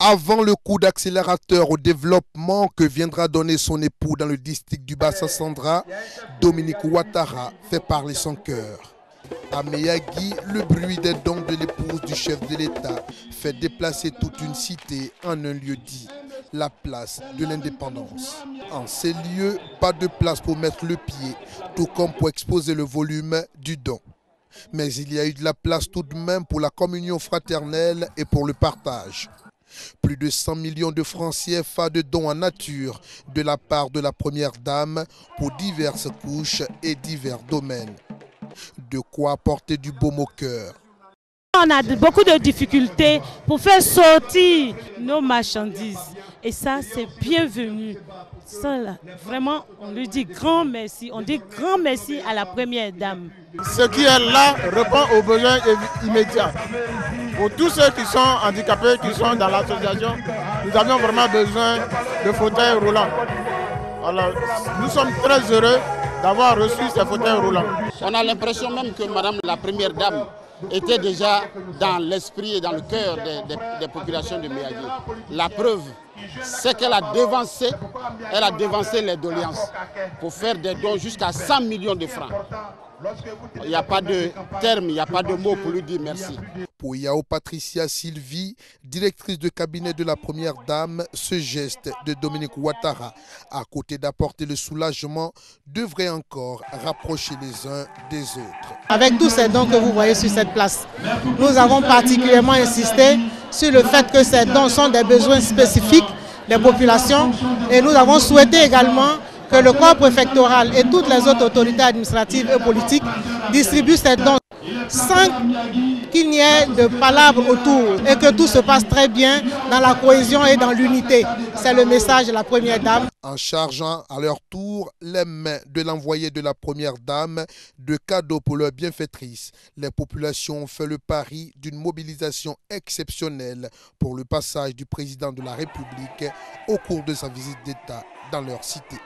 Avant le coup d'accélérateur au développement que viendra donner son époux dans le district du Bassa-Sandra, Dominique Ouattara fait parler son cœur. À Meyagui, le bruit des dons de l'épouse du chef de l'État fait déplacer toute une cité en un lieu dit, la place de l'indépendance. En ces lieux, pas de place pour mettre le pied, tout comme pour exposer le volume du don. Mais il y a eu de la place tout de même pour la communion fraternelle et pour le partage. Plus de 100 millions de francs CFA de dons en nature de la part de la première dame pour diverses couches et divers domaines. De quoi apporter du baume au cœur. On a beaucoup de difficultés pour faire sortir nos marchandises. Et ça, c'est bienvenu. Ça, là, vraiment, on lui dit grand merci. On dit grand merci à la première dame. Ce qui est là répond aux besoins immédiats. Pour tous ceux qui sont handicapés, qui sont dans l'association, nous avions vraiment besoin de fauteuils roulants. Alors, nous sommes très heureux d'avoir reçu ces fauteuils roulants. On a l'impression même que Madame la Première Dame était déjà dans l'esprit et dans le cœur des populations de Meyagui. La preuve, c'est qu'elle a devancé les doléances pour faire des dons jusqu'à 100 millions de francs. Il n'y a pas de terme, il n'y a pas de mots pour lui dire merci. Pour Yao Patricia Sylvie, directrice de cabinet de la Première Dame, ce geste de Dominique Ouattara, à côté d'apporter le soulagement, devrait encore rapprocher les uns des autres. Avec tous ces dons que vous voyez sur cette place, nous avons particulièrement insisté sur le fait que ces dons sont des besoins spécifiques des populations et nous avons souhaité également que le corps préfectoral et toutes les autres autorités administratives et politiques distribuent ces dons sans qu'il n'y ait de palabres autour et que tout se passe très bien dans la cohésion et dans l'unité. C'est le message de la Première Dame. En chargeant à leur tour les mains de l'envoyé de la Première Dame de cadeaux pour leur bienfaitrice, les populations ont fait le pari d'une mobilisation exceptionnelle pour le passage du président de la République au cours de sa visite d'État dans leur cité.